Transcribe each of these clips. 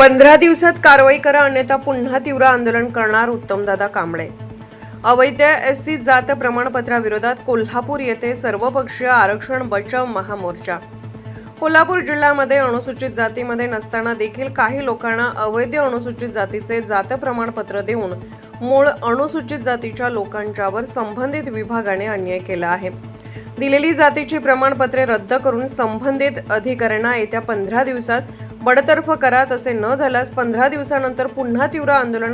15 दिवसात कारवाई करा अन्यथा पुन्हा तीव्र आंदोलन करणार उत्तमदादा कांबळे। अवैध एससी जात प्रमाणपत्राविरोधात कोल्हापूर येथे सर्वपक्षीय आरक्षण बचाव महामोर्चा। कोल्हापूर जिल्ह्यामध्ये अनुसूचित जातीमध्ये नसताना देखील काही लोकांना अवैध अनुसूचित जातीचे जात प्रमाणपत्र देऊन मूळ अनुसूचित जातीच्या लोकांच्यावर संबंधित विभागाने अन्याय केला आहे। दिलेली जातीची प्रमाणपत्रे रद्द करून संबंधित अधिकाऱ्यांना येत्या 15 दिवसात बडतर्फ करा, तसे न झाल्यास 15 दिवसानंतर पुन्हा तीव्र आंदोलन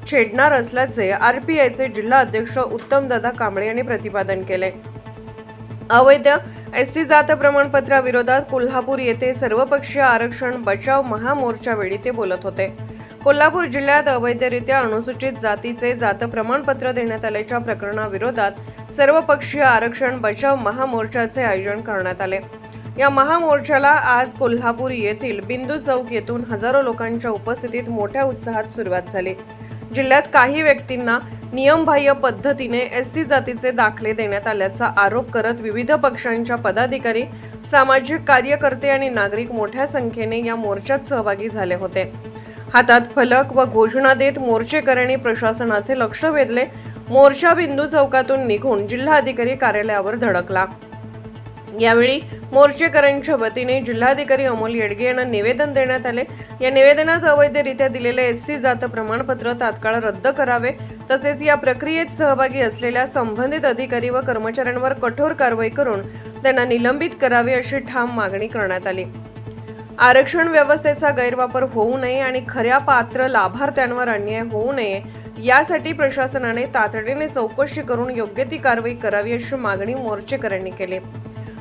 छेडणार असल्याचे आरपीआयचे जिल्हा अध्यक्ष उत्तमदादा कांबळे यांनी प्रतिपादन केले। अवैध एससी जात प्रमाणपत्राविरोधात कोल्हापूर येथे सर्वपक्षीय आरक्षण बचाव महामोर्चावेळी ते बोलत होते। कोल्हापूर जिल्ह्यात अवैधरित्या अनुसूचित जातीचे जात प्रमाणपत्र देण्यात आल्याच्या प्रकरणाविरोधात सर्वपक्षीय आरक्षण बचाव महामोर्चाचे आयोजन करण्यात आले। या महामोर्चाला आज कोल्हापूर येथील बिंदू चौक येथून हजारो लोकांच्या उपस्थितीत मोठ्या उत्साहात सुरुवात झाली। जिल्ह्यात काही व्यक्तींना नियमबाह्य पद्धतीने एससी जातीचे दाखले देण्यात आल्याचा आरोप करत विविध पक्षांच्या पदाधिकारी, सामाजिक कार्यकर्ते आणि नागरिक मोठ्या संख्येने या मोर्चात सहभागी झाले होते। हातात फलक व घोषणा देत मोर्चेकऱ्यांनी प्रशासनाचे लक्ष वेधले। मोर्चा बिंदू चौकातून निघून जिल्हाधिकारी कार्यालयावर धडकला। यावेळी मोर्चेकऱ्यांच्या वतीने जिल्हाधिकारी अमोल येडगे यांना निवेदन देण्यात आले। या निवेदनात अवैधरित्या दिलेले एससी जात प्रमाणपत्र तात्काळ रद्द करावे, तसेच या प्रक्रियेत सहभागी असलेल्या संबंधित अधिकारी व कर्मचाऱ्यांवर कठोर कारवाई करून त्यांना निलंबित करावे अशी ठाम मागणी करण्यात आली। आरक्षण व्यवस्थेचा गैरवापर होऊ नये आणि खऱ्या पात्र लाभार्थ्यांवर अन्याय होऊ नये यासाठी प्रशासनाने तातडीने चौकशी करून योग्य ती कारवाई करावी अशी मागणी मोर्चेकऱ्यांनी केली।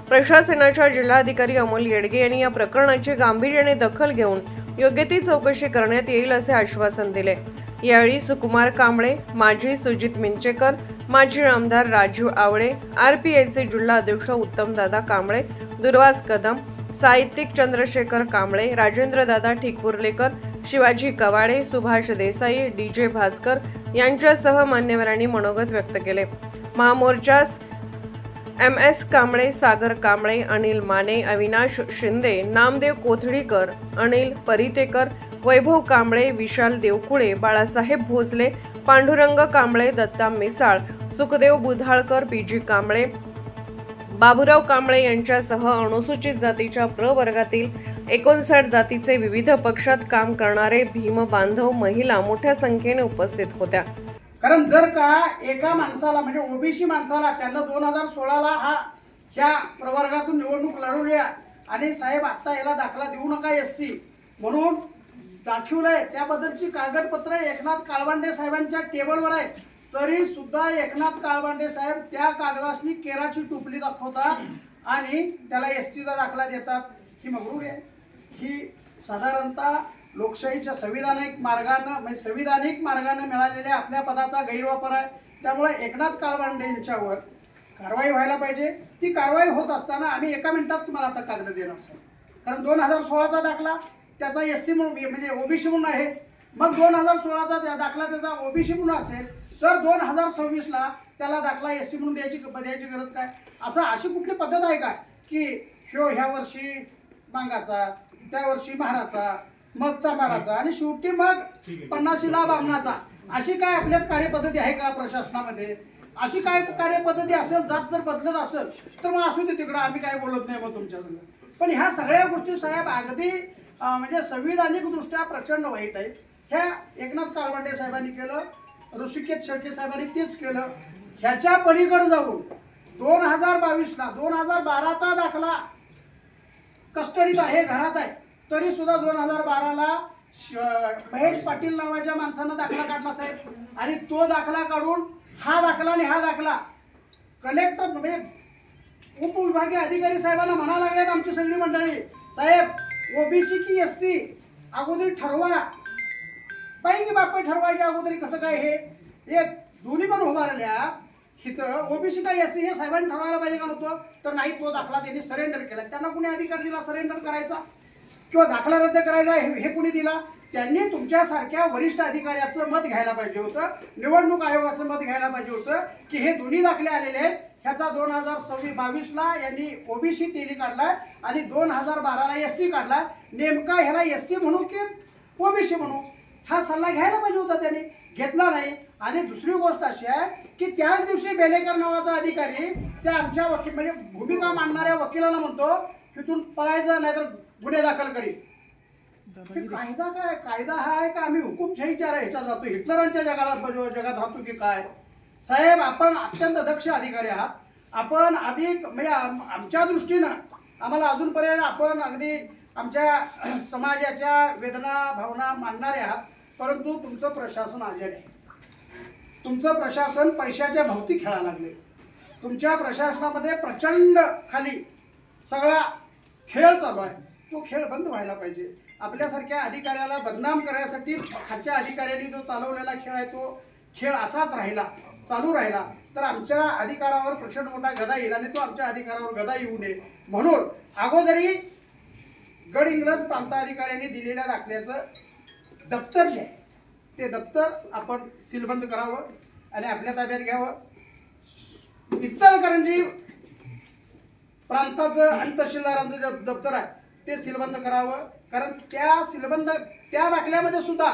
प्रशासनाच्या जिल्हाधिकारी अमोल येडगे यांनी या प्रकरणाची गांभीर्याने दखल घेऊन योग्य ती चौकशी करण्यात येईल असे आश्वासन दिले। यावेळी सुकुमार कांबळे, माजी सुजित मिंचेकर, माजी आमदार राजू आवळे, आरपीआयचे जिल्हा अध्यक्ष उत्तमदादा कांबळे, दुर्वास कदम, साहित्यिक चंद्रशेखर कांबळे, राजेंद्रदादा ठिकपुर्लेकर, शिवाजी कवाडे, सुभाष देसाई, डीजे भास्कर यांच्यासह मान्यवरांनी मनोगत व्यक्त केले। महामोर्चास MS कांबळे, सागर कांबळे, अनिल माने, अविनाश शिंदे, नामदेव कोथळीकर, अनिल परितेकर, वैभव कांबळे, विशाल देवकुळे, बाळासाहेब भोसले, पांडुरंग कांबळे, दत्ता मिसाळ, सुखदेव बुधाळकर, PG कांबळे, बाबूराव कांबळे यांच्यासह अनुसूचित जातीच्या प्रवर्गातील 59 जातीचे विविध पक्षात काम करणारे भीम बांधव महिला मोठ्या संख्येने उपस्थित होत्या। कारण जर का एका माणसाला म्हणजे ओबीसी माणसाला त्यांना 2016ला ह्या प्रवर्गातून निवडणूक लढवली आणि साहेब आता याला दाखला देऊ नका एससी म्हणून दाखवलंय, त्याबद्दलची कागदपत्र एकनाथ काळबांडे साहेबांच्या टेबलवर आहेत, तरी सुद्धा एकनाथ काळबांडे साहेब त्या कागदासनी केराची टोपली दाखवतात आणि त्याला एसटीचा दाखला देतात। ही मगरूर आहे। ही साधारणतः लोकशाहीच्या संविधानिक मार्गाने मिळालेल्या आपल्या पदाचा गैरवापर आहे। त्यामुळे एकनाथ काळबांडे यांच्यावर कारवाई व्हायला पाहिजे। ती कारवाई होत असताना आम्ही एका मिनिटात तुम्हाला आता कागद देणार सर, कारण 2016चा दाखला त्याचा एससी म्हणून म्हणजे ओबीसी म्हणून आहे, मग 2016चा दाखला त्याचा ओबीसी म्हणून असेल तर 2026ला त्याला दाखला एससी म्हणून द्यायची गरज काय? अशी कुठली पद्धत आहे का की ह्या वर्षी मांगाचा, त्या वर्षी महाराचा, मग चांबाराचा आणि शेवटी मग 50ला बामणाचा? अशी काय आपल्यात कार्यपद्धती आहे का प्रशासनामध्ये? अशी काय कार्यपद्धती असेल, जात जर बदलत असेल तर मग असू दे तिकडं, आम्ही काय बोलत नाही मग तुमच्यासंग। पण ह्या सगळ्या गोष्टी साहेब अगदी म्हणजे संविधानिक दृष्ट्या प्रचंड वाईट आहेत। ह्या एकनाथ काळबांडे साहेबांनी केलं, ऋषिकेश शेळके साहेबांनी तेच केलं। ह्याच्या पलीकडे जाऊन 2022ला 2012चा दाखला कस्टडीत आहे, घरात आहे, तरी सुद्धा 2012ला महेश पाटील नावाच्या माणसानं दाखला काढला साहेब, आणि तो दाखला काढून हा दाखला आणि हा दाखला कलेक्टर म्हणजे उपविभागीय अधिकारी साहेबांना म्हणा लागलेत आमची सगळी मंडळी, साहेब ओबीसी की एससी अगोदर ठरवा पाहिजे, बापा ठरवायच्या अगोदर कसं काय हे दोन्ही पण उभारल्या इथं ओबीसी का एससी हे साहेबांनी ठरवायला पाहिजे का नव्हतं? तर नाही, तो दाखला त्यांनी सरेंडर केला। त्यांना कुणी अधिकार दिला सरेंडर करायचा किंवा दाखला रद्द करायचा? हे कुणी दिला? त्यांनी तुमच्यासारख्या वरिष्ठ अधिकाऱ्याचं मत घ्यायला पाहिजे होतं, निवडणूक आयोगाचं मत घ्यायला पाहिजे होतं की हे दोन्ही दाखले आलेले आहेत, ह्याचा 2022ला यांनी ओबीसी तेली काढलाय आणि 2012ला एससी काढला, नेमका ह्याला एससी म्हणू की ओबीसी म्हणू. हा सल्ला घ्यायला पाहिजे होता त्याने, घेतला नाही. आणि दुसरी गोष्ट अशी आहे की त्याच दिवशी बेलेकर नावाचा अधिकारी त्या आमच्या वकील म्हणजे भूमिका मांडणाऱ्या वकिलाला म्हणतो तिथून पळायचं नाहीतर गुन्हे दाखल करी. कायदा काय, कायदा हा आहे का आम्ही हुकुमशाहीच्या ह्याच्यात राहतो, हिटलरांच्या जगात राहतो की काय? साहेब आपण अत्यंत दक्ष अधिकारी आहात. आपण अधिक म्हणजे आमच्या दृष्टीनं आम्हाला अजूनपर्यंत आपण अगदी आमच्या समाजाच्या वेदना भावना मांडणारे आहात. परंतु तुमचं प्रशासन आजारी आहे. तुमचं प्रशासन पैशाच्या भोवती खेळायला लागले. तुमच्या प्रशासनामध्ये प्रचंड खाली सगळा खेळ चालू आहे. तो खेळ बंद व्हायला पाहिजे. आपल्यासारख्या अधिकाऱ्याला बदनाम करण्यासाठी खालच्या अधिकाऱ्यांनी जो चालवलेला खेळ आहे तो खेळ असाच राहिला, चालू राहिला तर आमच्या अधिकारावर प्रचंड मोठा गदा येईल आणि तो आमच्या अधिकारावर गदा येऊ नये म्हणून अगोदरी गडहिंग्लज प्रांताधिकाऱ्यांनी दिलेल्या दाखल्याचं दप्तर जे आहे ते दप्तर आपण सीलबंद करावं आणि आपल्या ताब्यात घ्यावं. इचलकरंजी प्रांताचं आणि तहसीलदारांचं जे दप्तर आहे ते सीलबंद करावं. कारण त्या दाखल्यामध्ये सुद्धा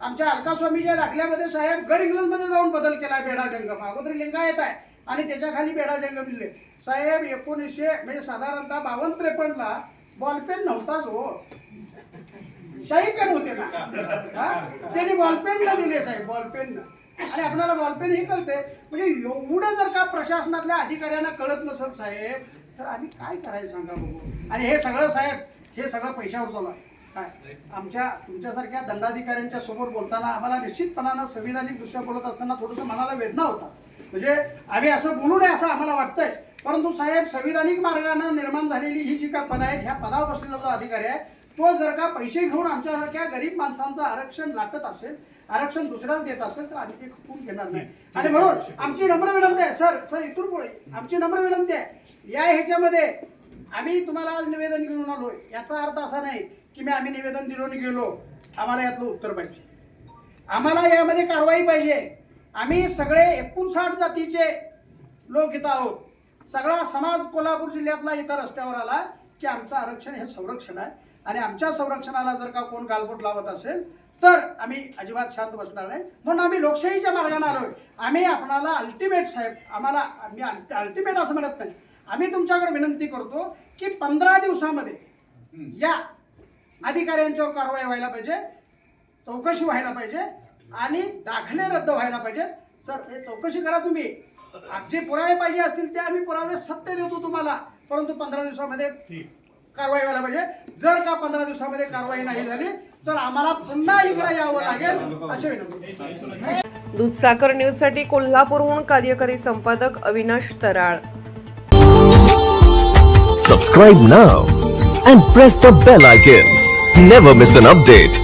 आमच्या अलकास्वामीच्या दाखल्यामध्ये साहेब गडहिंग्लजमध्ये जाऊन बदल केला. बेडा जंगम अगोदर लिंगायत आहे आणि त्याच्या खाली बेडा जंगम लिहिले. साहेब 1900 म्हणजे साधारणतः 52-53ला बॉलपेन नव्हताच हो, शाई पेन होते ना. त्यांनी बॉलपेनला लिहिले साहेब, बॉलपेननं. आणि आपल्याला बॉलपेन हे कळते. म्हणजे एवढं जर का प्रशासनातल्या अधिकाऱ्यांना कळत नसेल साहेब तर आम्ही काय करायचं सांगा बघू. आणि हे सगळं साहेब हे सगळं पैशावर चालू आहे. काय तुमच्यासारख्या दंडाधिकाऱ्यांच्या समोर बोलताना आम्हाला निश्चितपणानं संविधानिक दृष्ट्या बोलत असताना थोडंसं मनाला वेदना होता. म्हणजे आम्ही असं बोलू नये असं आम्हाला वाटतंय. परंतु साहेब संविधानिक मार्गाने निर्माण झालेली ही जी काय पद आहेत ह्या पदावर बसलेला जो अधिकारी आहे तो जर का पैसे घेऊन आमच्यासारख्या गरीब माणसांचं आरक्षण लाटत असेल, आरक्षण दुसऱ्याला देत असेल तर आम्ही ते खपून घेणार नाही. आणि म्हणून आमची नम्र विनंती आहे सर इथून पुढे आमची नम्र विनंती आहे या ह्याच्यामध्ये आम्ही तुम्हाला आज निवेदन घेऊन आलोय. याचा अर्थ असा नाही की आम्ही निवेदन दिलो आणि गेलो. आम्हाला यातलं उत्तर पाहिजे, आम्हाला यामध्ये कारवाई पाहिजे. आम्ही सगळे 59 जातीचे लोक इथं आहोत. सगळा समाज कोल्हापूर जिल्ह्यातला इथं रस्त्यावर आला की आमचं आरक्षण हे संरक्षण आहे आणि आमच्या संरक्षणाला जर का कोण गालबोट लावत असेल तर आम्ही अजिबात शांत बसणार नाही. म्हणून आम्ही लोकशाहीच्या मार्गाने आलोय. आम्ही आपणाला अल्टिमेट साहेब आम्ही अल्टिमेट असं म्हणत नाही. आम्ही तुमच्याकडे विनंती करतो की 15 दिवसामध्ये या अधिकाऱ्यांच्यावर कारवाई व्हायला पाहिजे, चौकशी व्हायला पाहिजे आणि दाखले रद्द व्हायला पाहिजे. सर हे चौकशी करा तुम्ही. जे पुरावे पाहिजे असतील ते आम्ही पुरावे सत्य देतो तुम्हाला. परंतु 15 दिवसामध्ये कारवाई व्हायला पाहिजे. जर का 15 दिवसामध्ये कारवाई नाही झाली तर आम्हाला पुन्हा इकडे यावं लागेल असे विनंती. दूधसागर न्यूजसाठी कोल्हापूरहून कार्यकारी संपादक अविनाश तराळ. Subscribe now and press the bell icon. Never miss an update.